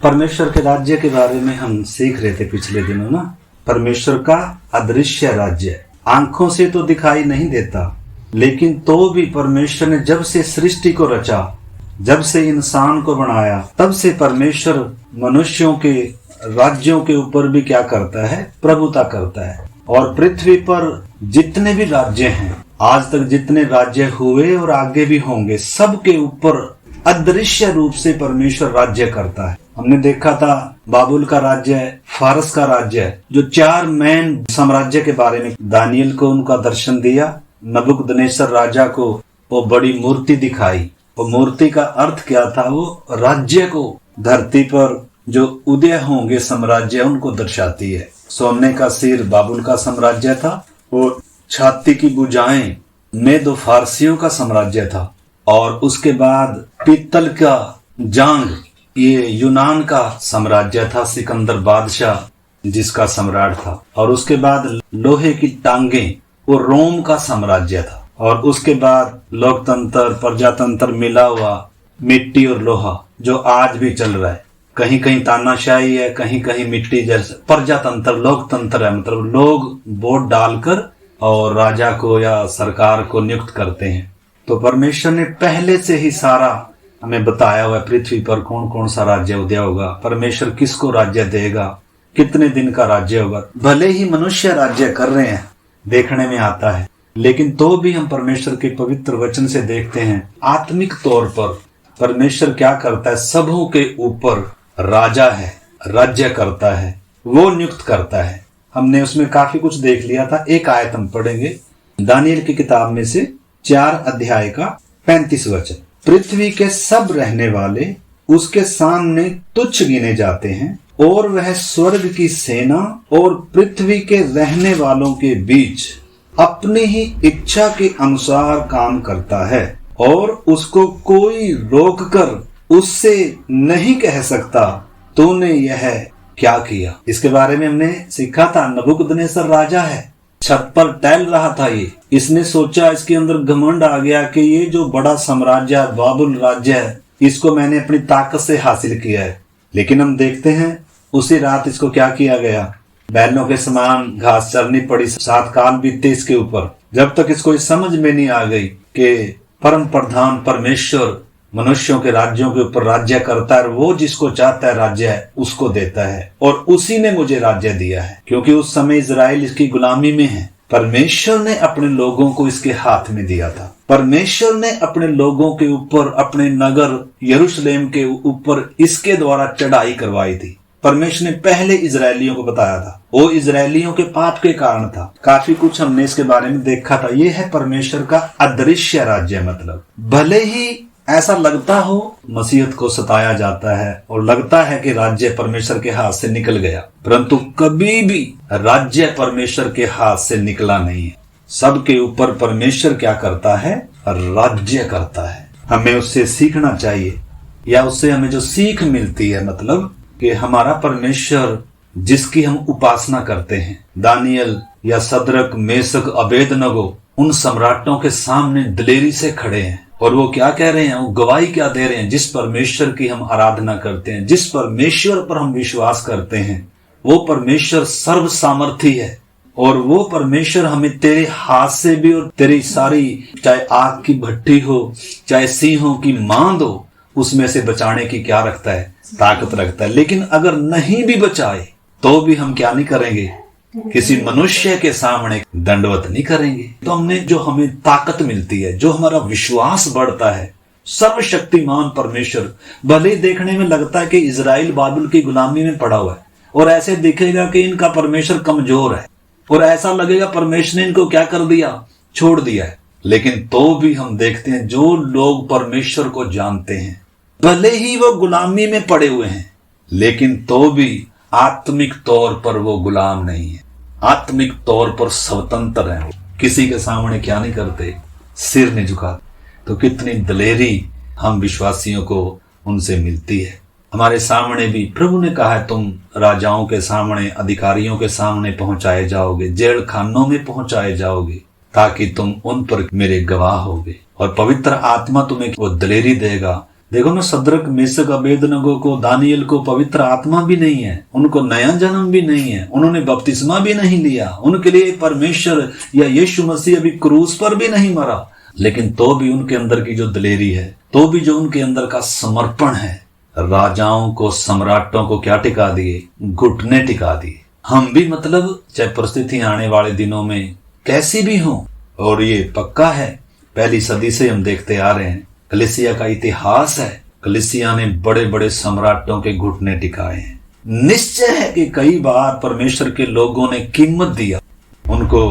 परमेश्वर के राज्य के बारे में हम सीख रहे थे पिछले दिनों ना। परमेश्वर का अदृश्य राज्य आंखों से तो दिखाई नहीं देता, लेकिन तो भी परमेश्वर ने जब से सृष्टि को रचा, जब से इंसान को बनाया, तब से परमेश्वर मनुष्यों के राज्यों के ऊपर भी क्या करता है? प्रभुता करता है। और पृथ्वी पर जितने भी राज्य हैं, आज तक जितने राज्य हुए और आगे भी होंगे, सबके ऊपर अदृश्य रूप से परमेश्वर राज्य करता है। हमने देखा था बाबुल का राज्य है, फारस का राज्य है, जो 4 मेन साम्राज्य के बारे में दानियल को उनका दर्शन दिया। नबूकदनेस्सर राजा को वो बड़ी मूर्ति दिखाई। वो मूर्ति का अर्थ क्या था? वो राज्य को धरती पर जो उदय होंगे साम्राज्य उनको दर्शाती है। सोने का सिर बाबुल का साम्राज्य था, और छाती की भुजाएं मेदो फारसियों का साम्राज्य था, और उसके बाद पीतल का जांग ये यूनान का साम्राज्य था, सिकंदर बादशाह जिसका सम्राट था। और उसके बाद लोहे की टांगें वो रोम का साम्राज्य था। और उसके बाद लोकतंत्र प्रजातंत्र मिला हुआ मिट्टी और लोहा जो आज भी चल रहा है। कहीं कहीं तानाशाही है, कहीं कहीं मिट्टी जैसे प्रजातंत्र लोकतंत्र है, मतलब लोग वोट डालकर और राजा को या सरकार को नियुक्त करते हैं। तो परमेश्वर ने पहले से ही सारा हमें बताया हुआ है, पृथ्वी पर कौन कौन सा राज्य उदय होगा, परमेश्वर किसको राज्य देगा, कितने दिन का राज्य होगा। भले ही मनुष्य राज्य कर रहे हैं, देखने में आता है, लेकिन तो भी हम परमेश्वर के पवित्र वचन से देखते हैं आत्मिक तौर पर परमेश्वर क्या करता है? सबों के ऊपर राजा है, राज्य करता है, वो नियुक्त करता है। हमने उसमें काफी कुछ देख लिया था। एक आयत हम पढ़ेंगे दानियल की किताब में से 4 अध्याय का 35 वचन। पृथ्वी के सब रहने वाले उसके सामने तुच्छ गिने जाते हैं, और वह स्वर्ग की सेना और पृथ्वी के रहने वालों के बीच अपनी ही इच्छा के अनुसार काम करता है, और उसको कोई रोककर उससे नहीं कह सकता तूने यह क्या किया। इसके बारे में हमने सीखा था। नबूकदनेस्सर राजा है, छत पर टहल रहा था। इसने सोचा, इसके अंदर घमंड आ गया कि ये जो बड़ा साम्राज्य बाबुल राज्य है, इसको मैंने अपनी ताकत से हासिल किया है। लेकिन हम देखते हैं उसी रात इसको क्या किया गया? बैलों के समान घास चरनी पड़ी। 7 काल बीते इसके ऊपर, जब तक इसको इस समझ में नहीं आ गई कि परम प्रधान परमेश्वर मनुष्यों के राज्यों के ऊपर राज्य करता है, और वो जिसको चाहता है राज्य है उसको देता है, और उसी ने मुझे राज्य दिया है। क्योंकि उस समय इजराइल इसकी गुलामी में है। परमेश्वर ने अपने लोगों को इसके हाथ में दिया था। परमेश्वर ने अपने लोगों के ऊपर, अपने नगर यरूशलेम के ऊपर इसके द्वारा चढ़ाई करवाई थी। परमेश्वर ने पहले इजरायलियों को बताया था, वो इजरायलियों के पाप के कारण था। काफी कुछ हमने इसके बारे में देखा था। ये है परमेश्वर का अदृश्य राज्य। मतलब भले ही ऐसा लगता हो मसीहत को सताया जाता है और लगता है कि राज्य परमेश्वर के हाथ से निकल गया, परंतु कभी भी राज्य परमेश्वर के हाथ से निकला नहीं है। सबके ऊपर परमेश्वर क्या करता है? राज्य करता है। हमें उससे सीखना चाहिए, या उससे हमें जो सीख मिलती है, मतलब कि हमारा परमेश्वर जिसकी हम उपासना करते हैं, दानियल या सदरक मेसक अबेदनगो उन सम्राटों के सामने दिलेरी से खड़े हैं, और वो क्या कह रहे हैं? वो गवाही क्या दे रहे हैं? जिस परमेश्वर की हम आराधना करते हैं, जिस परमेश्वर पर हम विश्वास करते हैं, वो परमेश्वर सर्व सामर्थी है, और वो परमेश्वर हमें तेरे हाथ से भी, और तेरी सारी चाहे आग की भट्टी हो, चाहे सिंहों की मांद हो, उसमें से बचाने की क्या रखता है? ताकत रखता है। लेकिन अगर नहीं भी बचाए तो भी हम क्या नहीं करेंगे? किसी मनुष्य के सामने दंडवत नहीं करेंगे। तो हमने जो हमें ताकत मिलती है, जो हमारा विश्वास बढ़ता है, सर्वशक्तिमान परमेश्वर, भले देखने में लगता है कि इजराइल बाबुल की गुलामी में पड़ा हुआ है, और ऐसे दिखेगा कि इनका परमेश्वर कमजोर है, और ऐसा लगेगा परमेश्वर ने इनको क्या कर दिया? छोड़ दिया है। लेकिन तो भी हम देखते हैं जो लोग परमेश्वर को जानते हैं, भले ही वो गुलामी में पड़े हुए हैं, लेकिन तो भी आत्मिक तौर पर वो गुलाम नहीं है। आत्मिक तौर पर स्वतंत्र है। किसी के सामने क्या नहीं करते? सिर नहीं झुकाते। तो कितनी दलेरी हम विश्वासियों को उनसे मिलती है। हमारे सामने भी प्रभु ने कहा है, तुम राजाओं के सामने, अधिकारियों के सामने पहुंचाए जाओगे, जेल खानों में पहुंचाए जाओगे, ताकि तुम उन पर मेरे गवाह होगे। और पवित्र आत्मा तुम्हें वो दलेरी देगा देखो ना, सद्रक मेशक अबेदनगो को, दानियल को पवित्र आत्मा भी नहीं है, उनको नया जन्म भी नहीं है, उन्होंने बपतिस्मा भी नहीं लिया, उनके लिए परमेश्वर या यीशु मसीह अभी क्रूस पर भी नहीं मरा, लेकिन तो भी उनके अंदर की जो दिलेरी है, तो भी जो उनके अंदर का समर्पण है, राजाओं को, सम्राटों को क्या टिका दिए? घुटने टिका दिए। हम भी मतलब चाहे परिस्थितियां आने वाले दिनों में कैसी भी हो, और ये पक्का है, पहली सदी से हम देखते आ रहे हैं, कलीसिया का इतिहास है, कलीसिया ने बड़े बड़े सम्राटों के घुटने टिकाए हैं। निश्चय है कि कई बार परमेश्वर के लोगों ने कीमत दिया, उनको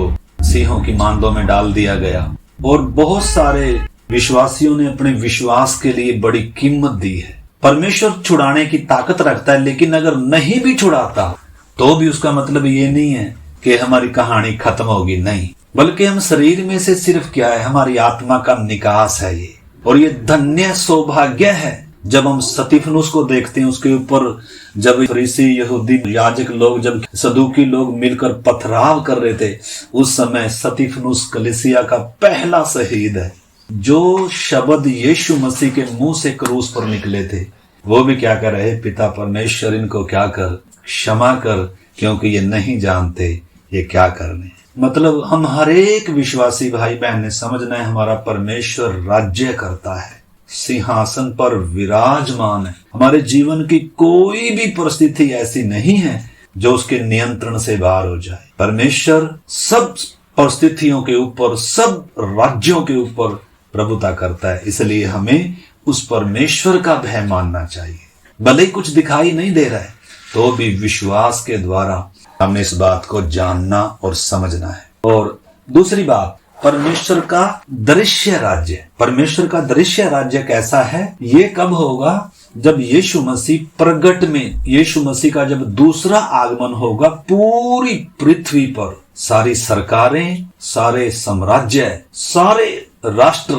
सिंहों की मांदों में डाल दिया गया, और बहुत सारे विश्वासियों ने अपने विश्वास के लिए बड़ी कीमत दी है। परमेश्वर छुड़ाने की ताकत रखता है, लेकिन अगर नहीं भी छुड़ाता तो भी उसका मतलब ये नहीं है कि हमारी कहानी खत्म होगी, नहीं, बल्कि हम शरीर में से सिर्फ क्या है, हमारी आत्मा का निकास है ये। और ये धन्य सौभाग्य है जब हम स्तिफनुस को देखते हैं, उसके ऊपर जब फरीसी यहूदी याजक लोग, जब सदूकी लोग मिलकर पथराव कर रहे थे, उस समय स्तिफनुस कलीसिया का पहला शहीद है। जो शब्द यीशु मसीह के मुंह से क्रूस पर निकले थे, वो भी क्या कर रहे? पिता परमेश्वर इनको क्या कर, क्षमा कर, क्योंकि ये नहीं जानते ये क्या करने। मतलब हम हर एक विश्वासी भाई बहन ने समझना है, हमारा परमेश्वर राज्य करता है, सिंहासन पर विराजमान है। हमारे जीवन की कोई भी परिस्थिति ऐसी नहीं है जो उसके नियंत्रण से बाहर हो जाए। परमेश्वर सब परिस्थितियों के ऊपर, सब राज्यों के ऊपर प्रभुता करता है, इसलिए हमें उस परमेश्वर का भय मानना चाहिए। भले ही कुछ दिखाई नहीं दे रहा है, तो भी विश्वास के द्वारा हमें इस बात को जानना और समझना है। और दूसरी बात, परमेश्वर का दृश्य राज्य। परमेश्वर का दृश्य राज्य कैसा है? ये कब होगा? जब यीशु मसीह प्रगट में, यीशु मसीह का जब दूसरा आगमन होगा, पूरी पृथ्वी पर सारी सरकारें, सारे साम्राज्य, सारे राष्ट्र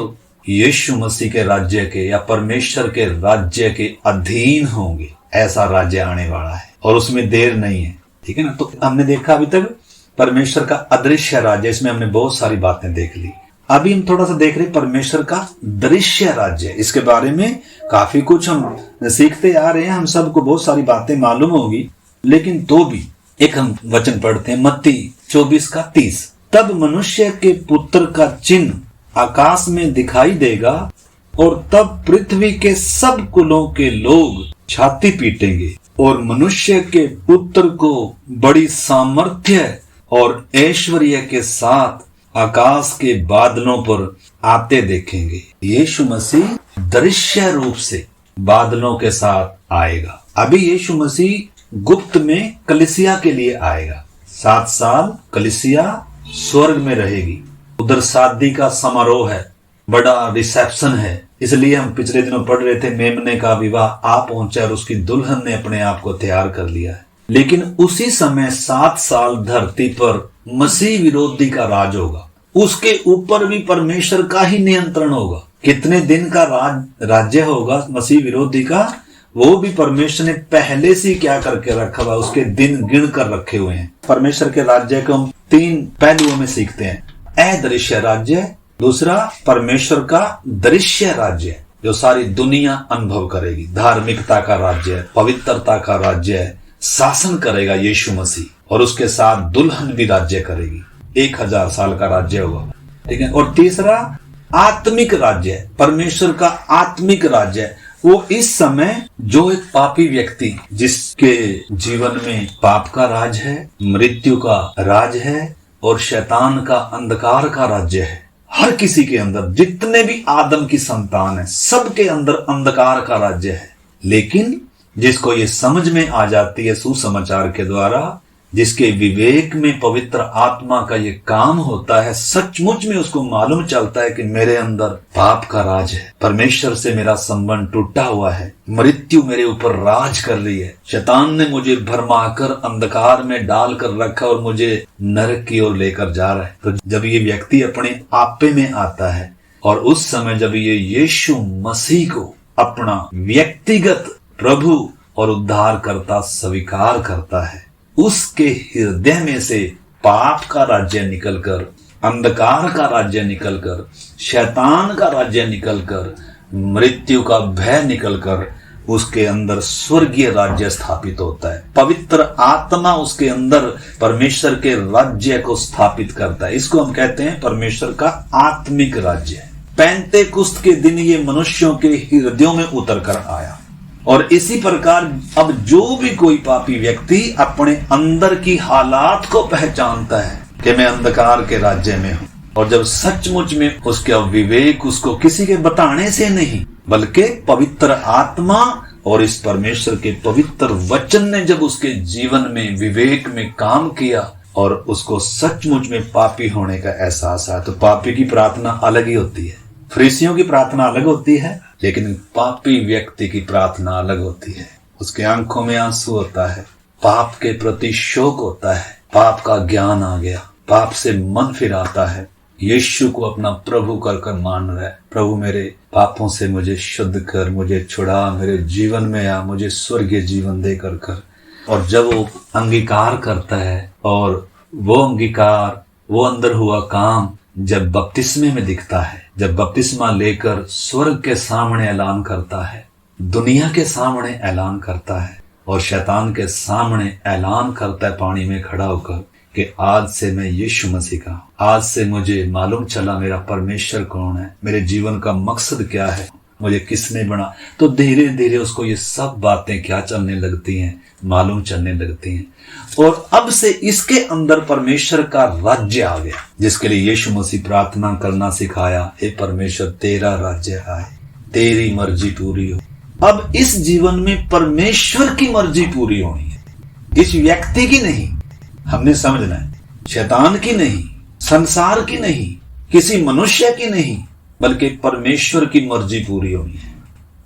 यीशु मसीह के राज्य के या परमेश्वर के राज्य के अधीन होंगे। ऐसा राज्य आने वाला है और उसमें देर नहीं है, ठीक है ना। तो हमने देखा अभी तक परमेश्वर का अदृश्य राज्य, इसमें हमने बहुत सारी बातें देख ली। अभी हम थोड़ा सा देख रहे परमेश्वर का दृश्य राज्य। इसके बारे में काफी कुछ हम सीखते आ रहे हैं, हम सबको बहुत सारी बातें मालूम होगी, लेकिन तो भी एक हम वचन पढ़ते हैं, मत्ती 24:30। तब मनुष्य के पुत्र का चिन्ह आकाश में दिखाई देगा और तब पृथ्वी के सब कुलों के लोग छाती पीटेंगे और मनुष्य के पुत्र को बड़ी सामर्थ्य और ऐश्वर्य के साथ आकाश के बादलों पर आते देखेंगे। यीशु मसीह दृश्य रूप से बादलों के साथ आएगा। अभी यीशु मसीह गुप्त में कलीसिया के लिए आएगा। 7 साल कलीसिया स्वर्ग में रहेगी, उधर शादी का समारोह है, बड़ा रिसेप्शन है। इसलिए हम पिछले दिनों पढ़ रहे थे, मेमने का विवाह आ पहुंचा और उसकी दुल्हन ने अपने आप को तैयार कर लिया है। लेकिन उसी समय 7 साल धरती पर मसीह विरोधी का राज होगा, उसके ऊपर भी परमेश्वर का ही नियंत्रण होगा। कितने दिन का राज्य होगा मसीह विरोधी का, वो भी परमेश्वर ने पहले से क्या करके रखा हुआ, उसके दिन गिन कर रखे हुए हैं। परमेश्वर के राज्य को हम 3 पहलुओं में सीखते हैं, अदृश्य राज्य, दूसरा परमेश्वर का दृश्य राज्य जो सारी दुनिया अनुभव करेगी, धार्मिकता का राज्य, पवित्रता का राज्य, शासन करेगा यीशु मसीह, और उसके साथ दुल्हन भी राज्य करेगी, 1000 साल का राज्य होगा, ठीक है। और तीसरा आत्मिक राज्य, परमेश्वर का आत्मिक राज्य, वो इस समय जो एक पापी व्यक्ति जिसके जीवन में पाप का राज है, मृत्यु का राज है और शैतान का अंधकार का राज्य है, हर किसी के अंदर, जितने भी आदम की संतान है, सबके अंदर अंधकार का राज्य है। लेकिन जिसको ये समझ में आ जाती है सुसमाचार के द्वारा, जिसके विवेक में पवित्र आत्मा का ये काम होता है, सचमुच में उसको मालूम चलता है कि मेरे अंदर पाप का राज है, परमेश्वर से मेरा संबंध टूटा हुआ है, मृत्यु मेरे ऊपर राज कर रही है, शैतान ने मुझे भरमाकर अंधकार में डाल कर रखा और मुझे नरक की ओर लेकर जा रहा है। तो जब ये व्यक्ति अपने आपे में आता है और उस समय जब ये यीशु मसीह को अपना व्यक्तिगत प्रभु और उद्धारकर्ता स्वीकार करता है, उसके हृदय में से पाप का राज्य निकलकर, अंधकार का राज्य निकलकर, शैतान का राज्य निकलकर मृत्यु का भय निकलकर उसके अंदर स्वर्गीय राज्य स्थापित होता है। पवित्र आत्मा उसके अंदर परमेश्वर के राज्य को स्थापित करता है। इसको हम कहते हैं परमेश्वर का आत्मिक राज्य। पेंतेकुस्त के दिन ये मनुष्यों के हृदयों में उतर कर आया। और इसी प्रकार अब जो भी कोई पापी व्यक्ति अपने अंदर की हालात को पहचानता है कि मैं अंधकार के राज्य में हूं, और जब सचमुच में उसका विवेक उसको किसी के बताने से नहीं बल्कि पवित्र आत्मा और इस परमेश्वर के पवित्र वचन ने जब उसके जीवन में विवेक में काम किया और उसको सचमुच में पापी होने का एहसास आया, तो पापी की प्रार्थना अलग ही होती है। फरीसियों की प्रार्थना अलग होती है, लेकिन पापी व्यक्ति की प्रार्थना अलग होती है। उसके आंखों में आंसू होता है, पाप के प्रति शोक होता है, पाप का ज्ञान आ गया, पाप से मन फिराता है, यीशु को अपना प्रभु कर मान रहा है। प्रभु मेरे पापों से मुझे शुद्ध कर, मुझे छुड़ा, मेरे जीवन में आ, मुझे स्वर्गीय जीवन दे कर। और जब वो अंगीकार करता है और वो अंगीकार, वो अंदर हुआ काम जब बपतिस्मे में दिखता है, जब बपतिस्मा लेकर स्वर्ग के सामने ऐलान करता है, दुनिया के सामने ऐलान करता है और शैतान के सामने ऐलान करता है पानी में खड़ा होकर कि आज से मैं यीशु मसीह का हूं, आज से मुझे मालूम चला मेरा परमेश्वर कौन है, मेरे जीवन का मकसद क्या है, मुझे किसने बना। तो धीरे धीरे उसको ये सब बातें क्या चलने लगती हैं, मालूम चलने लगती हैं। और अब से इसके अंदर परमेश्वर का राज्य आ गया, जिसके लिए यीशु मसीह प्रार्थना करना सिखाया, हे परमेश्वर तेरा राज्य आए, तेरी मर्जी पूरी हो। अब इस जीवन में परमेश्वर की मर्जी पूरी होनी है, इस व्यक्ति की नहीं। हमने समझना है, शैतान की नहीं, संसार की नहीं, किसी मनुष्य की नहीं, बल्कि परमेश्वर की मर्जी पूरी होनी है।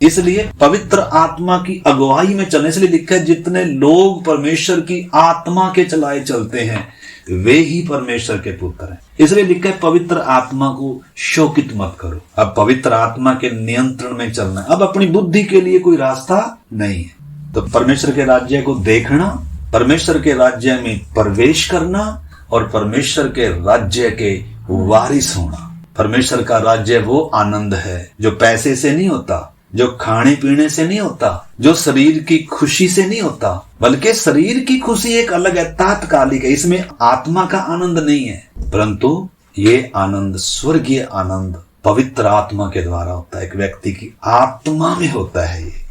इसलिए पवित्र आत्मा की अगुवाई में चलने, इसलिए लिखा है जितने लोग परमेश्वर की आत्मा के चलाए चलते हैं वे ही परमेश्वर के पुत्र हैं। इसलिए लिखा है पवित्र आत्मा को शोकित मत करो। अब पवित्र आत्मा के नियंत्रण में चलना है। अब अपनी बुद्धि के लिए कोई रास्ता नहीं है। तो परमेश्वर के राज्य को देखना, परमेश्वर के राज्य में प्रवेश करना और परमेश्वर के राज्य के वारिस होना। परमेश्वर का राज्य वो आनंद है जो पैसे से नहीं होता, जो खाने पीने से नहीं होता, जो शरीर की खुशी से नहीं होता, बल्कि शरीर की खुशी एक अलग है, तात्कालिक है। इसमें आत्मा का आनंद नहीं है, परंतु ये आनंद स्वर्गीय आनंद पवित्र आत्मा के द्वारा होता है, एक व्यक्ति की आत्मा में होता है। ये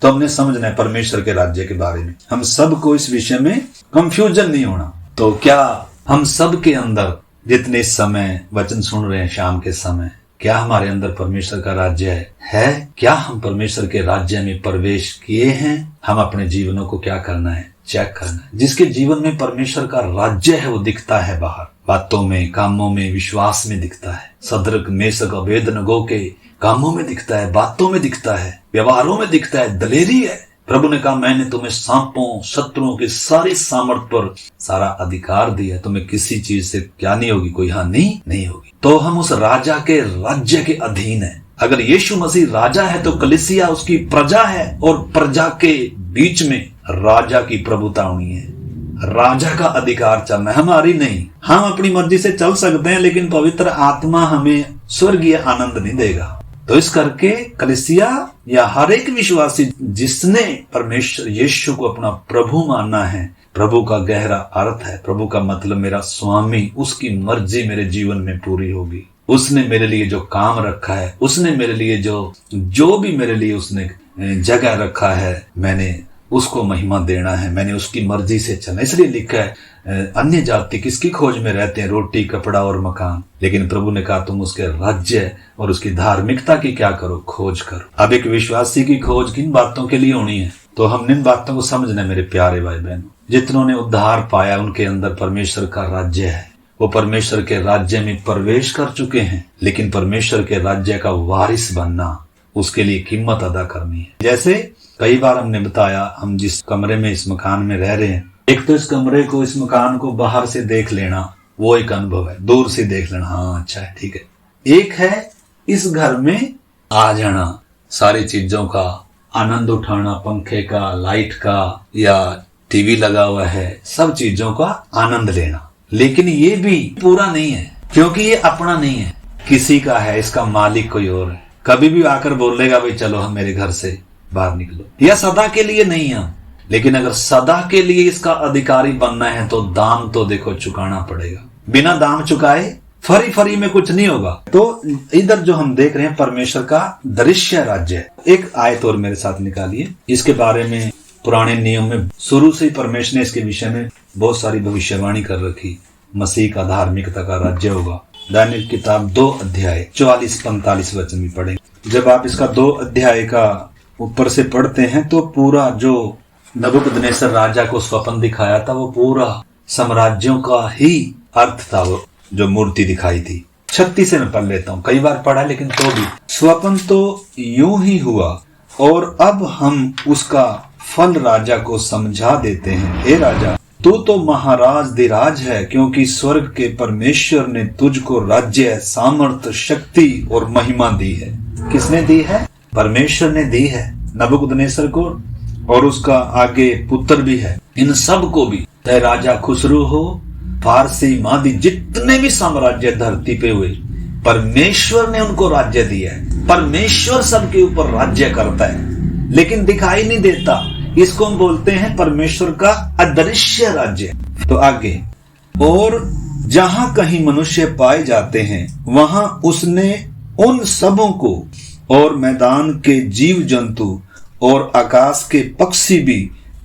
तो हमने समझना है परमेश्वर के राज्य के बारे में। हम सबको इस विषय में कंफ्यूजन नहीं होना। तो क्या हम सब के अंदर जितने समय वचन सुन रहे हैं शाम के समय, क्या हमारे अंदर परमेश्वर का राज्य है? क्या हम परमेश्वर के राज्य में प्रवेश किए हैं? हम अपने जीवनों को क्या करना है? चेक करना है। जिसके जीवन में परमेश्वर का राज्य है वो दिखता है बाहर, बातों में, कामों में, विश्वास में दिखता है। सदरक मेशक अबेदनगो के कामों में दिखता है, बातों में दिखता है, व्यवहारों में दिखता है, दलेरी है। प्रभु ने कहा मैंने तुम्हें सांपों, शत्रुओं की सारी सामर्थ पर सारा अधिकार दिया, तुम्हें किसी चीज से क्या नहीं होगी, कोई हानि नहीं होगी। तो हम उस राजा के राज्य के अधीन है। अगर यीशु मसीह राजा है तो कलीसिया उसकी प्रजा है, और प्रजा के बीच में राजा की प्रभुता होनी है, राजा का अधिकार चलना है, हमारी नहीं। हम अपनी मर्जी से चल सकते हैं, लेकिन पवित्र आत्मा हमें स्वर्गीय आनंद नहीं देगा। तो इस करके कलीसिया या हर एक विश्वासी जिसने परमेश्वर यीशु को अपना प्रभु मानना है, प्रभु का गहरा अर्थ है, प्रभु का मतलब मेरा स्वामी, उसकी मर्जी मेरे जीवन में पूरी होगी। उसने मेरे लिए जो काम रखा है, उसने मेरे लिए जो भी मेरे लिए उसने जगह रखा है, मैंने उसको महिमा देना है, मैंने उसकी मर्जी से चलना। इसलिए लिखा है अन्य जाति किसकी खोज में रहते हैं? रोटी, कपड़ा और मकान। लेकिन प्रभु ने कहा तुम उसके राज्य और उसकी धार्मिकता की क्या करो? खोज करो। अब एक विश्वासी की खोज किन बातों के लिए होनी है? तो हमने इन बातों को समझना है मेरे प्यारे भाई बहनों। जितनों ने उद्धार पाया उनके अंदर परमेश्वर का राज्य है, वो परमेश्वर के राज्य में प्रवेश कर चुके हैं। लेकिन परमेश्वर के राज्य का वारिस बनना, उसके लिए कीमत अदा करनी है। जैसे कई बार हमने बताया, हम जिस कमरे में इस मकान में रह रहे हैं, एक तो इस कमरे को, इस मकान को बाहर से देख लेना वो एक अनुभव है, दूर से देख लेना हाँ अच्छा है ठीक है। एक है इस घर में आ जाना, सारी चीजों का आनंद उठाना, पंखे का, लाइट का, या टीवी लगा हुआ है, सब चीजों का आनंद लेना। लेकिन ये भी पूरा नहीं है, क्योंकि ये अपना नहीं है, किसी का है, इसका मालिक कोई और है। कभी भी आकर बोलेगा भाई चलो हम मेरे घर से बाहर निकलो, या सदा के लिए नहीं है। लेकिन अगर सदा के लिए इसका अधिकारी बनना है तो दाम तो देखो चुकाना पड़ेगा। बिना दाम चुकाए फरी फरी में कुछ नहीं होगा। तो इधर जो हम देख रहे हैं परमेश्वर का दृश्य राज्य। एक आयत और मेरे साथ निकालिए, इसके बारे में पुराने नियम में शुरू से ही परमेश्वर ने इसके विषय में बहुत सारी भविष्यवाणी कर रखी। मसीह का धार्मिकता का राज्य होगा। दानियल किताब 2 अध्याय 44-45 वचन भी पढ़ेंगे। जब आप इसका 2 अध्याय का ऊपर से पढ़ते हैं तो पूरा जो नबूकदनेस्सर राजा को स्वप्न दिखाया था वो पूरा साम्राज्यों का ही अर्थ था। वो जो मूर्ति दिखाई थी 36 से मैं पढ़ लेता हूँ, कई बार पढ़ा लेकिन तो भी। स्वप्न तो यूं ही हुआ और अब हम उसका फल राजा को समझा देते हैं। हे राजा, तू तो महाराज धीराज है, क्योंकि स्वर्ग के परमेश्वर ने तुझको राज्य, सामर्थ, शक्ति और महिमा दी है। किसने दी है? परमेश्वर ने दी है नबूकदनेस्सर को, और उसका आगे पुत्र भी है। इन सब को भी, चाहे राजा खुसरू हो, फारसी, मादी, जितने भी साम्राज्य धरती पे हुए, परमेश्वर ने उनको राज्य दिया है। परमेश्वर सबके ऊपर राज्य करता है, लेकिन दिखाई नहीं देता। इसको हम बोलते हैं परमेश्वर का अदृश्य राज्य। तो आगे, और जहां कहीं मनुष्य पाए जाते हैं वहां उसने उन सबों को और मैदान के जीव जंतु और आकाश के पक्षी भी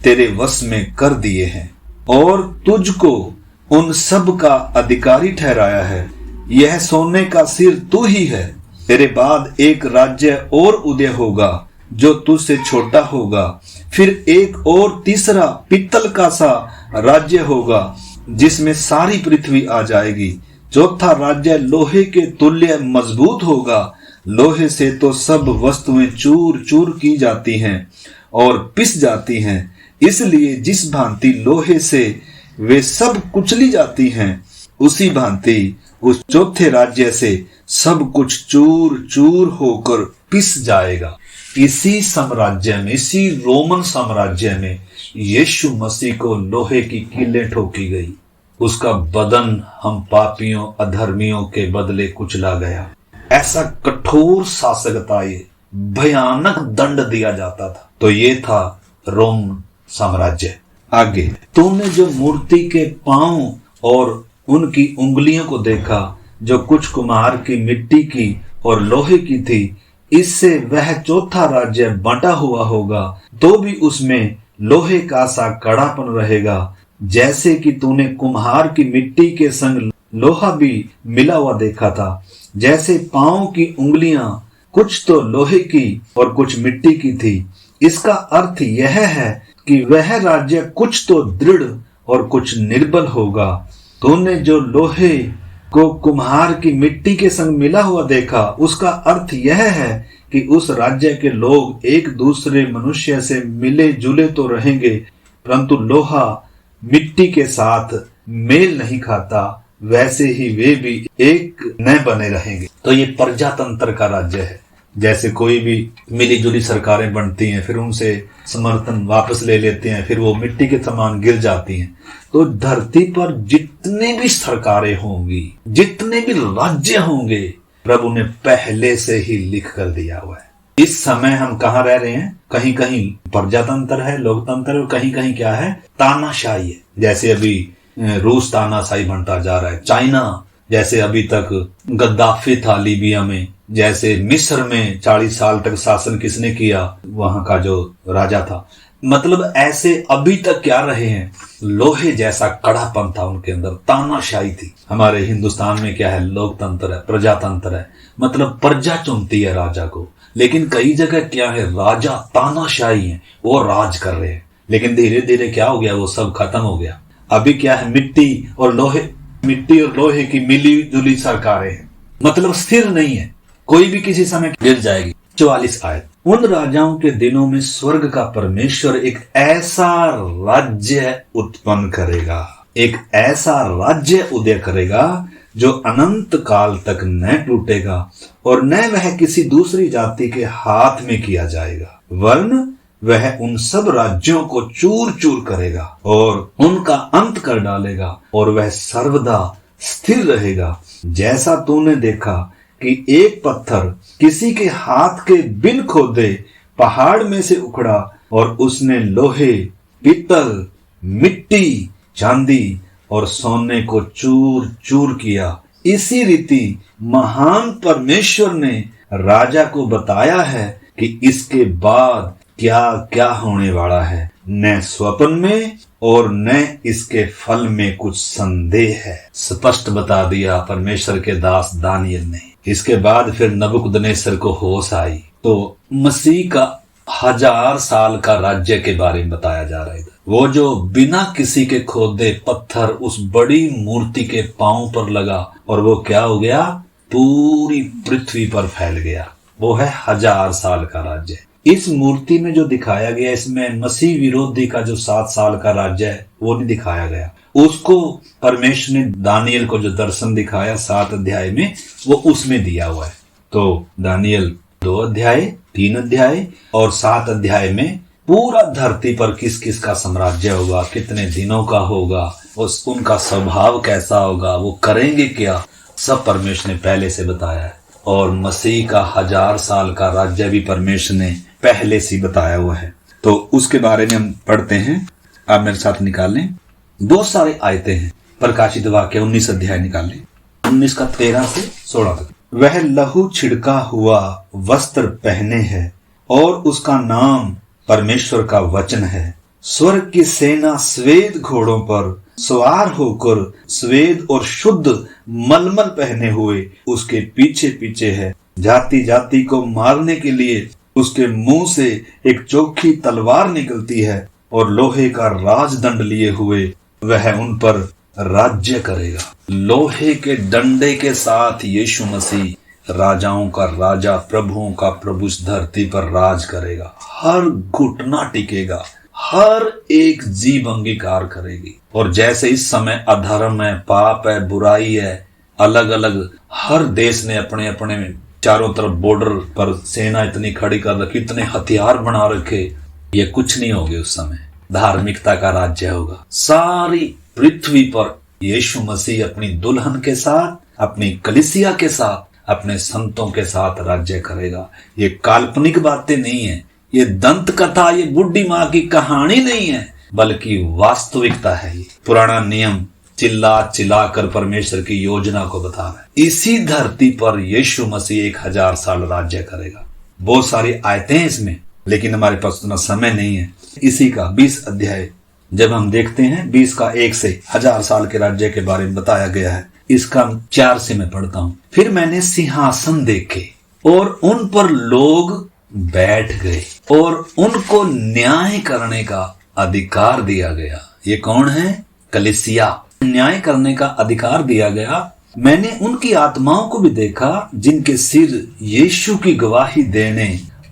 तेरे वश में कर दिए हैं, और तुझको उन सब का अधिकारी ठहराया है। यह सोने का सिर तू ही है। तेरे बाद एक राज्य और उदय होगा जो तुझसे छोटा होगा, फिर एक और तीसरा पित्तल का सा राज्य होगा जिसमें सारी पृथ्वी आ जाएगी। चौथा राज्य लोहे के तुल्य मजबूत होगा। लोहे से तो सब वस्तुएं चूर चूर की जाती हैं और पिस जाती हैं, इसलिए जिस भांति लोहे से वे सब कुचली जाती हैं, उसी भांति उस चौथे राज्य से सब कुछ चूर चूर होकर पिस जाएगा। इसी साम्राज्य में, इसी रोमन साम्राज्य में यीशु मसीह को लोहे की कीलें ठोकी गई। उसका बदन हम पापियों अधर्मियों के बदले कुचला गया। ऐसा कठोर शासक था, ये भयानक दंड दिया जाता था। तो ये था रोम साम्राज्य। आगे, तूने जो मूर्ति के पांव और उनकी उंगलियों को देखा, जो कुछ कुम्हार की मिट्टी की और लोहे की थी, इससे वह चौथा राज्य बंटा हुआ होगा, तो भी उसमें लोहे का सा कड़ापन रहेगा, जैसे कि तूने कुम्हार की मिट्टी के संग लोहा भी मिला हुआ देखा था। जैसे पांव की उंगलियां कुछ तो लोहे की और कुछ मिट्टी की थी। इसका अर्थ यह है कि वह राज्य कुछ तो दृढ़ और कुछ निर्बल होगा। तूने जो लोहे को कुम्हार की मिट्टी के संग मिला हुआ देखा, उसका अर्थ यह है कि उस राज्य के लोग एक दूसरे मनुष्य से मिले जुले तो रहेंगे, परंतु लोहा मिट्टी के साथ मेल नहीं खाता, वैसे ही वे भी एक न बने रहेंगे। तो ये प्रजातंत्र का राज्य है। जैसे कोई भी मिली जुली सरकारें बनती हैं, फिर उनसे समर्थन वापस ले लेते हैं, फिर वो मिट्टी के समान गिर जाती हैं। तो धरती पर जितने भी सरकारें होंगी, जितने भी राज्य होंगे, प्रभु ने पहले से ही लिख कर दिया हुआ है। इस समय हम कहाँ रह रहे हैं? कहीं कहीं प्रजातंत्र है, लोकतंत्र है, और कहीं कहीं क्या है? तानाशाही है। जैसे अभी रूस तानाशाही बनता जा रहा है। चाइना, जैसे अभी तक गद्दाफी था लीबिया में, जैसे मिस्र में 40 साल तक शासन किसने किया? वहां का जो राजा था। मतलब ऐसे अभी तक क्या रहे हैं? लोहे जैसा कड़ापन था उनके अंदर, तानाशाही थी। हमारे हिंदुस्तान में क्या है? लोकतंत्र है, प्रजातंत्र है। मतलब प्रजा चुनती है राजा को, लेकिन कई जगह क्या है? राजा तानाशाही है, वो राज कर रहे हैं। लेकिन धीरे धीरे क्या हो गया? वो सब खत्म हो गया। अभी क्या है? मिट्टी और लोहे की मिली जुली सरकारें हैं। मतलब स्थिर नहीं है, कोई भी किसी समय गिर जाएगी। 44 आयत, उन राजाओं के दिनों में स्वर्ग का परमेश्वर एक ऐसा राज्य उत्पन्न करेगा, एक ऐसा राज्य उदय करेगा जो अनंत काल तक न टूटेगा और न वह किसी दूसरी जाति के हाथ में किया जाएगा, वरन वह उन सब राज्यों को चूर चूर करेगा और उनका अंत कर डालेगा, और वह सर्वदा स्थिर रहेगा। जैसा तूने देखा कि एक पत्थर किसी के हाथ के बिन खोदे पहाड़ में से उखड़ा और उसने लोहे, पीतल, मिट्टी, चांदी और सोने को चूर चूर किया। इसी रीति महान परमेश्वर ने राजा को बताया है कि इसके बाद क्या क्या होने वाला है। न स्वप्न में और न इसके फल में कुछ संदेह है। स्पष्ट बता दिया परमेश्वर के दास दानियल ने। इसके बाद फिर नबूकदनेस्सर को होश आई तो मसीह का 1000 साल का राज्य के बारे में बताया जा रहा है। वो जो बिना किसी के खोदे पत्थर उस बड़ी मूर्ति के पांव पर लगा और वो क्या हो गया, पूरी पृथ्वी पर फैल गया। वो है 1000 साल का राज्य। इस मूर्ति में जो दिखाया गया, इसमें मसीह विरोधी का जो 7 साल का राज्य है वो नहीं दिखाया गया। उसको परमेश्वर ने दानियल को जो दर्शन दिखाया 7 अध्याय में, वो उसमें दिया हुआ है। तो दानियल 2 अध्याय, 3 अध्याय और 7 अध्याय में पूरा धरती पर किस किस का साम्राज्य होगा, कितने दिनों का होगा, उनका स्वभाव कैसा होगा, वो करेंगे क्या, सब परमेश्वर ने पहले से बताया है। और मसीह का 1000 साल का राज्य भी परमेश्वर ने पहले से बताया हुआ है। तो उसके बारे में हम पढ़ते हैं। आप मेरे साथ निकाल लें, बहुत सारे आयते हैं। प्रकाशित वाक्य 19 अध्याय निकाल लें, 19 का 13 से 16 तक। वह लहू छिड़का हुआ वस्त्र पहने है और उसका नाम परमेश्वर का वचन है। स्वर्ग की सेना श्वेत घोड़ों पर सवार होकर श्वेत और शुद्ध मलमल पहने हुए उसके पीछे पीछे है। जाति जाति को मारने के लिए उसके मुंह से एक चोखी तलवार निकलती है और लोहे का राजदंड लिए हुए वह उन पर राज्य करेगा। लोहे के डंडे के साथ यीशु मसीह राजाओं का राजा, प्रभुओं का प्रभु इस धरती पर राज करेगा। हर घुटना टिकेगा, हर एक जीभ अंगीकार करेगी। और जैसे इस समय अधर्म है, पाप है, बुराई है, अलग अलग हर देश ने अपने अपने चारों तरफ बॉर्डर पर सेना इतनी खड़ी कर रखी, इतने हथियार बना रखे, ये कुछ नहीं होगे। उस समय धार्मिकता का राज्य होगा। सारी पृथ्वी पर यीशु मसीह अपनी दुल्हन के साथ, अपनी कलीसिया के साथ, अपने संतों के साथ राज्य करेगा। ये काल्पनिक बातें नहीं है, ये दंत कथा, ये बुढ़ी माँ की कहानी नहीं है, बल्कि वास्तविकता है। ये पुराना नियम चिल्ला चिल्ला कर परमेश्वर की योजना को बता रहा है। इसी धरती पर यीशु मसीह 1000 साल राज्य करेगा। बहुत सारी आयतें हैं इसमें, लेकिन हमारे पास उतना समय नहीं है। इसी का 20 अध्याय जब हम देखते हैं, 20 का 1 से 1000 साल के राज्य के बारे में बताया गया है। इसका 4 से मैं पढ़ता हूँ। फिर मैंने सिंहासन देखे और उन पर लोग बैठ गए और उनको न्याय करने का अधिकार दिया गया। ये कौन है? कलीसिया। न्याय करने का अधिकार दिया गया। मैंने उनकी आत्माओं को भी देखा जिनके सिर यीशु की गवाही देने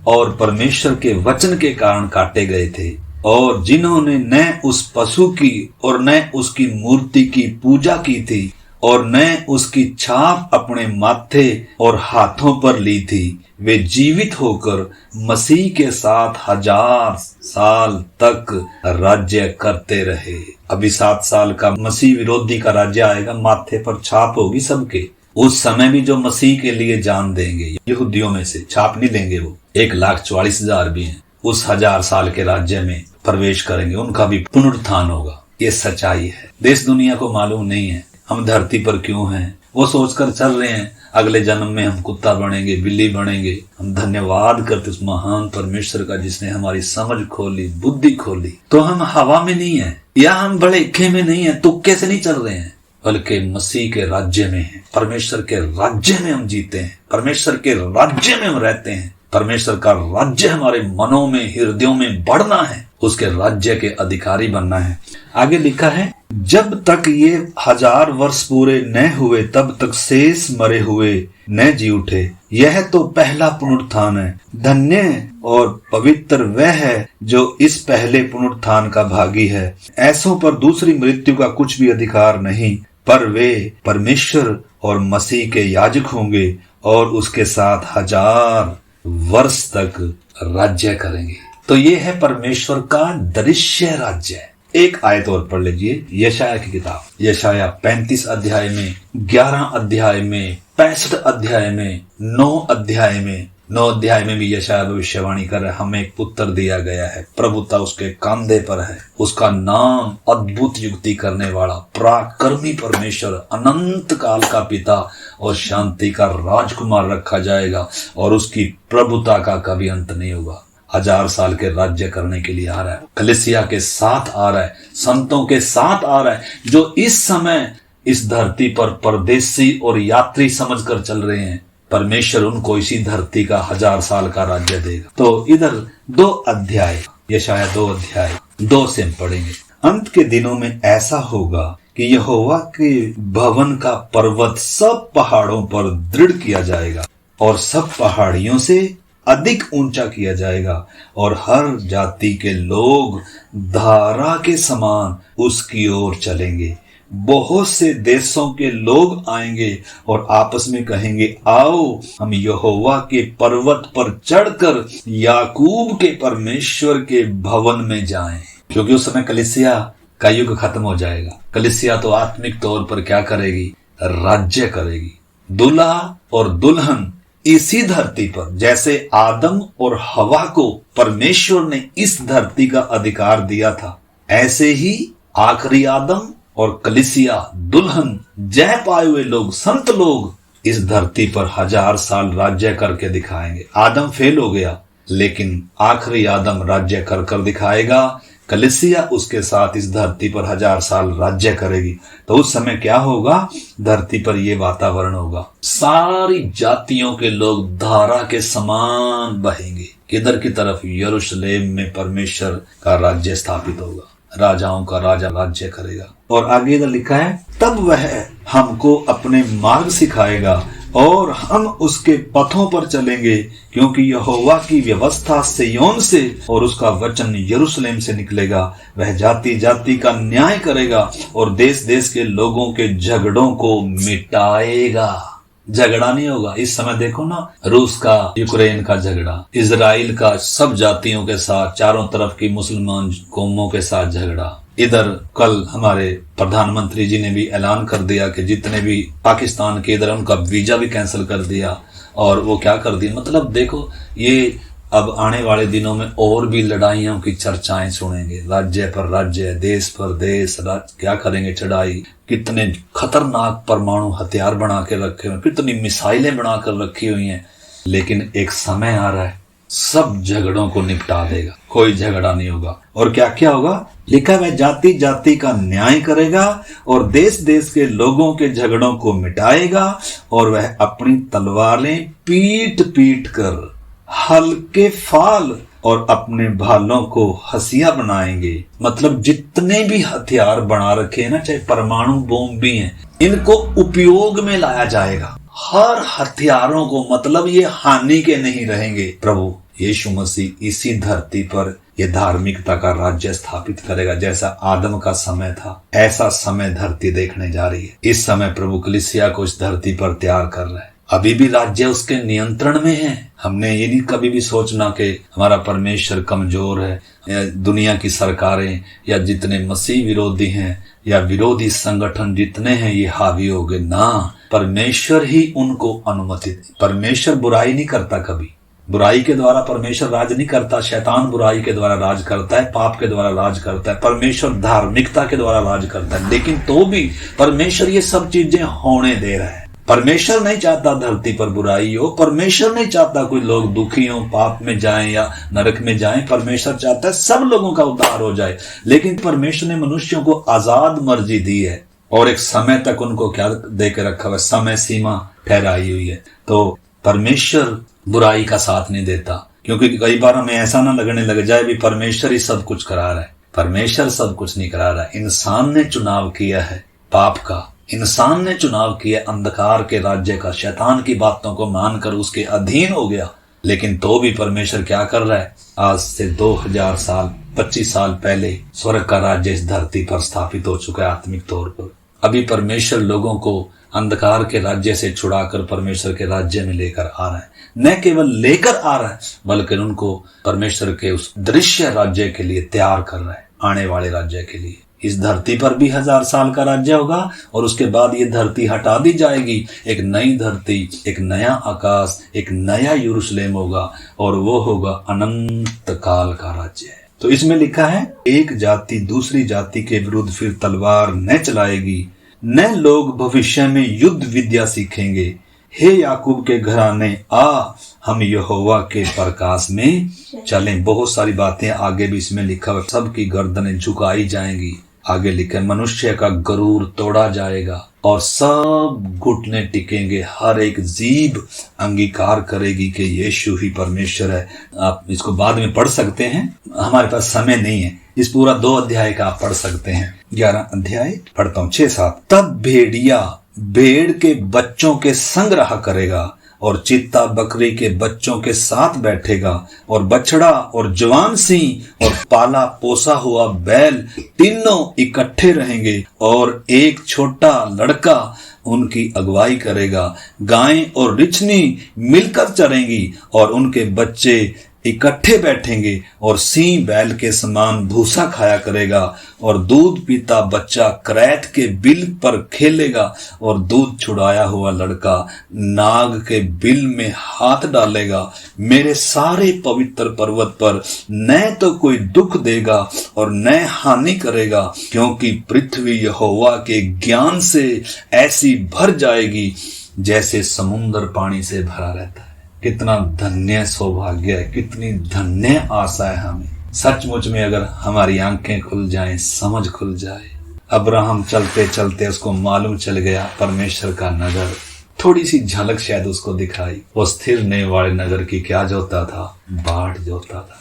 और परमेश्वर के वचन के कारण काटे गए थे, और जिन्होंने न उस पशु की और न उसकी मूर्ति की पूजा की थी और न उसकी छाप अपने माथे और हाथों पर ली थी। वे जीवित होकर मसीह के साथ 1000 साल तक राज्य करते रहे। अभी 7 साल का मसीह विरोधी का राज्य आएगा, माथे पर छाप होगी सबके। उस समय भी जो मसीह के लिए जान देंगे, यहूदियों में से छाप नहीं लेंगे, वो 1,44,000 भी हैं, उस 1000 साल के राज्य में प्रवेश करेंगे। उनका भी पुनरुत्थान होगा। ये सच्चाई है। देश दुनिया को मालूम नहीं है हम धरती पर क्यों हैं। वो सोचकर चल रहे हैं अगले जन्म में हम कुत्ता बनेंगे, बिल्ली बनेंगे। हम धन्यवाद करते उस महान परमेश्वर का जिसने हमारी समझ खोली, बुद्धि खोली। तो हम हवा में नहीं है या हम भड़ेखे में नहीं है, तुक्के से नहीं चल रहे हैं, बल्कि मसीह के राज्य में है। परमेश्वर के राज्य में हम जीते हैं, परमेश्वर के राज्य में हम रहते हैं। परमेश्वर का राज्य हमारे मनों में, हृदयों में बढ़ना है, उसके राज्य के अधिकारी बनना है। आगे लिखा है, जब तक ये 1000 वर्ष पूरे न हुए तब तक शेष मरे हुए न जी उठे। यह तो पहला पुनरुत्थान है। धन्य और पवित्र वह है जो इस पहले पुनरुत्थान का भागी है। ऐसों पर दूसरी मृत्यु का कुछ भी अधिकार नहीं, पर वे परमेश्वर और मसीह के याजक होंगे और उसके साथ 1000 वर्ष तक राज्य करेंगे। तो ये है परमेश्वर का दृश्य राज्य। एक आयत और पढ़ लीजिए, यशाया की किताब, यशाया 35 अध्याय में, 11 अध्याय में 65 अध्याय में 9 अध्याय में भी यशायाह भविष्यवाणी कर रहा है, हमें एक पुत्र दिया गया है, प्रभुता उसके कंधे पर है, उसका नाम अद्भुत युक्ति करने वाला, पराक्रमी परमेश्वर, अनंत काल का पिता और शांति का राजकुमार रखा जाएगा, और उसकी प्रभुता का कभी अंत नहीं होगा। 1000 साल के राज्य करने के लिए आ रहा है, कलीसिया के साथ आ रहा है, संतों के साथ आ रहा है, जो इस समय इस धरती पर परदेसी और यात्री समझकर चल रहे हैं। परमेश्वर उनको इसी धरती का 1000 साल का राज्य देगा। तो इधर 2 अध्याय, यशायाह 2 अध्याय 2 से हम पढ़ेंगे। अंत के दिनों में ऐसा होगा कि यहोवा के भवन का पर्वत सब पहाड़ों पर दृढ़ किया जाएगा और सब पहाड़ियों से अधिक ऊंचा किया जाएगा, और हर जाति के लोग धारा के समान उसकी ओर चलेंगे। बहुत से देशों के लोग आएंगे और आपस में कहेंगे, आओ हम यहोवा के पर्वत पर चढ़कर याकूब के परमेश्वर के भवन में जाएं। क्योंकि उस समय कलीसिया का युग खत्म हो जाएगा। कलीसिया तो आत्मिक तौर पर क्या करेगी? राज्य करेगी। दूल्हा और दुल्हन इसी धरती पर, जैसे आदम और हवा को परमेश्वर ने इस धरती का अधिकार दिया था, ऐसे ही आखिरी आदम और कलीसिया दुल्हन, जय पाए हुए लोग, संत लोग इस धरती पर 1000 साल राज्य करके दिखाएंगे। आदम फेल हो गया, लेकिन आखिरी आदम राज्य कर कर दिखाएगा। कलीसिया उसके साथ इस धरती पर 1000 साल राज्य करेगी। तो उस समय क्या होगा? धरती पर ये वातावरण होगा, सारी जातियों के लोग धारा के समान बहेंगे। किधर की तरफ? यरूशलेम में परमेश्वर का राज्य स्थापित होगा, राजाओं का राजा राज्य करेगा। और आगे इधर लिखा है, तब वह हमको अपने मार्ग सिखाएगा और हम उसके पथों पर चलेंगे, क्योंकि यहोवा की व्यवस्था सिय्योन से और उसका वचन यरूशलेम से निकलेगा। वह जाति जाति का न्याय करेगा और देश देश के लोगों के झगड़ों को मिटाएगा। झगड़ा नहीं होगा। इस समय देखो ना, रूस का यूक्रेन का झगड़ा, इजराइल का सब जातियों के साथ, चारों तरफ की मुसलमान कौमों के साथ झगड़ा। इधर कल हमारे प्रधानमंत्री जी ने भी ऐलान कर दिया कि जितने भी पाकिस्तान के इधर, उनका वीजा भी कैंसिल कर दिया। और वो क्या कर दिया, मतलब देखो, ये अब आने वाले दिनों में और भी लड़ाइयों की चर्चाएं सुनेंगे। राज्य पर राज्य, देश पर देश, क्या करेंगे चढ़ाई, कितने खतरनाक परमाणु हथियार बना के रखे हुए, कितनी मिसाइलें बनाकर रखी हुई हैं। लेकिन एक समय आ रहा है, सब झगड़ों को निपटा देगा, कोई झगड़ा नहीं होगा। और क्या क्या होगा? लिखा है, जाति जाति का न्याय करेगा और देश देश के लोगों के झगड़ों को मिटाएगा, और वह अपनी तलवारें पीट पीट कर हल्के फाल और अपने भालों को हंसिया बनाएंगे। मतलब जितने भी हथियार बना रखे हैं ना, चाहे परमाणु बम भी हैं, इनको उपयोग में लाया जाएगा। हर हथियारों को, मतलब ये हानि के नहीं रहेंगे। प्रभु यीशु मसीह इसी धरती पर ये धार्मिकता का राज्य स्थापित करेगा। जैसा आदम का समय था, ऐसा समय धरती देखने जा रही है। इस समय प्रभु कलीसिया को इस धरती पर तैयार कर रहा है। अभी भी राज्य उसके नियंत्रण में है। हमने ये नहीं कभी भी सोचना कि हमारा परमेश्वर कमजोर है, या दुनिया की सरकारें या जितने मसीह विरोधी हैं या विरोधी संगठन जितने हैं ये हावी हो गए ना। परमेश्वर ही उनको अनुमति दे। परमेश्वर बुराई नहीं करता कभी। बुराई के द्वारा परमेश्वर राज नहीं करता। शैतान बुराई के द्वारा राज करता है, पाप के द्वारा राज करता है। परमेश्वर धार्मिकता के द्वारा राज करता है। लेकिन तो भी परमेश्वर ये सब चीजें होने दे रहा है। परमेश्वर नहीं चाहता धरती पर बुराई हो। परमेश्वर नहीं चाहता कोई लोग दुखी हो, पाप में जाएं या नरक में जाएं। परमेश्वर चाहता है सब लोगों का उद्धार हो जाए। लेकिन परमेश्वर ने मनुष्यों को आजाद मर्जी दी है और एक समय तक उनको क्या दे के रखा हुआ, समय सीमा ठहराई हुई है। तो परमेश्वर बुराई का साथ नहीं देता, क्योंकि कई बार हमें ऐसा ना लगने लग जाए भी परमेश्वर ही सब कुछ करा रहा है। परमेश्वर सब कुछ नहीं करा रहा है। इंसान ने चुनाव किया है पाप का, इंसान ने चुनाव किया अंधकार के राज्य का, शैतान की बातों को मानकर उसके अधीन हो गया। लेकिन तो भी परमेश्वर क्या कर रहा है? आज से 2000 साल 25 साल पहले स्वर्ग का राज्य इस धरती पर स्थापित हो चुका है आत्मिक तौर पर। अभी परमेश्वर लोगों को अंधकार के राज्य से छुड़ाकर परमेश्वर के राज्य में लेकर आ रहा है। न केवल लेकर आ रहा है, बल्कि उनको परमेश्वर के उस दृश्य राज्य के लिए तैयार कर रहा है। आने वाले राज्य के लिए। इस धरती पर भी 1000 साल का राज्य होगा और उसके बाद ये धरती हटा दी जाएगी। एक नई धरती, एक नया आकाश, एक नया यरूशलेम होगा और वो होगा अनंत काल का राज्य। तो इसमें लिखा है, एक जाति दूसरी जाति के विरुद्ध फिर तलवार न चलाएगी, न लोग भविष्य में युद्ध विद्या सीखेंगे। हे याकूब के घराने, आ हम यहोवा के प्रकाश में चलें। बहुत सारी बातें आगे भी इसमें लिखा हुआ, सबकी गर्दनें झुकाई जाएंगी। आगे लिखा, मनुष्य का गरूर तोड़ा जाएगा और सब घुटने टिकेंगे, हर एक जीभ अंगीकार करेगी कि यीशु ही परमेश्वर है। आप इसको बाद में पढ़ सकते हैं, हमारे पास समय नहीं है। इस पूरा 2 अध्याय का आप पढ़ सकते हैं। 11 अध्याय पढ़ता हूँ, 6-7। तब भेड़िया भेड़ के बच्चों के संग रहा करेगा और चीता बकरी के बच्चों के साथ बैठेगा, और बछड़ा और जवान सिंह और पाला पोसा हुआ बैल तीनों इकट्ठे रहेंगे, और एक छोटा लड़का उनकी अगुवाई करेगा। गायें और रिछनी मिलकर चरेंगी और उनके बच्चे इकट्ठे बैठेंगे, और सिंह बैल के समान भूसा खाया करेगा, और दूध पीता बच्चा करैत के बिल पर खेलेगा, और दूध छुड़ाया हुआ लड़का नाग के बिल में हाथ डालेगा। मेरे सारे पवित्र पर्वत पर न तो कोई दुख देगा और न हानि करेगा, क्योंकि पृथ्वी यहोवा के ज्ञान से ऐसी भर जाएगी जैसे समुद्र पानी से भरा रहता है। कितना धन्य सौभाग्य है, कितनी धन्य आशा है हमें। सचमुच में अगर हमारी आंखें खुल जाएं, समझ खुल जाए। अब्राहम चलते चलते उसको मालूम चल गया परमेश्वर का नगर, थोड़ी सी झलक शायद उसको दिखाई। वो स्थिर नहीं वाले नगर की क्या जोता था, बाढ़ जोता था।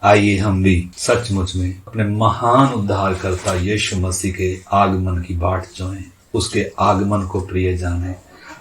आइए हम भी सचमुच में अपने महान उद्धारकर्ता यीशु मसीह के आगमन की बाट जोएं, उसके आगमन को प्रिय जाने,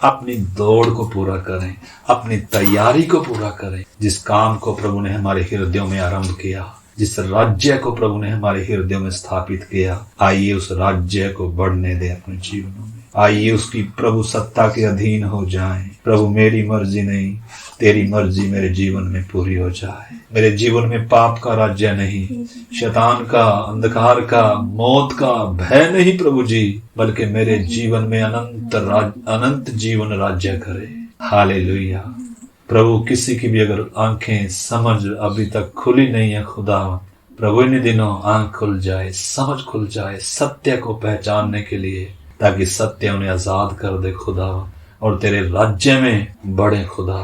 अपनी दौड़ को पूरा करें, अपनी तैयारी को पूरा करें। जिस काम को प्रभु ने हमारे हृदयों में आरंभ किया, जिस राज्य को प्रभु ने हमारे हृदयों में स्थापित किया, आइए उस राज्य को बढ़ने दे अपने जीवनों में। आइए उसकी प्रभु सत्ता के अधीन हो जाएं। प्रभु मेरी मर्जी नहीं, तेरी मर्जी मेरे जीवन में पूरी हो जाए। मेरे जीवन में पाप का राज्य नहीं, शैतान का, अंधकार का, मौत का भय नहीं प्रभु जी, बल्कि मेरे जीवन में अनंत जीवन राज्य करे। हालेलुया। प्रभु किसी की भी अगर आंखें समझ अभी तक खुली नहीं है, खुदा प्रभु इन दिनों आंख खुल जाए, समझ खुल जाए सत्य को पहचानने के लिए, ताकि सत्य उन्हें आजाद कर दे खुदा, और तेरे राज्य में बढ़े खुदा।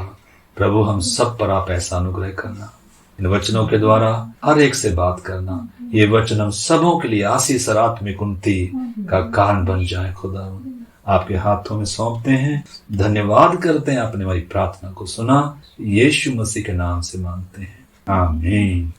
प्रभु हम सब पर आप ऐसा अनुग्रह करना, इन वचनों के द्वारा हर एक से बात करना। ये वचन हम सबों के लिए आशीष और आत्मिक उन्नति का कारण बन जाए खुदा। आपके हाथों में सौंपते हैं, धन्यवाद करते हैं, आपने हमारी प्रार्थना को सुना, यीशु मसीह के नाम से मांगते हैं, आमीन।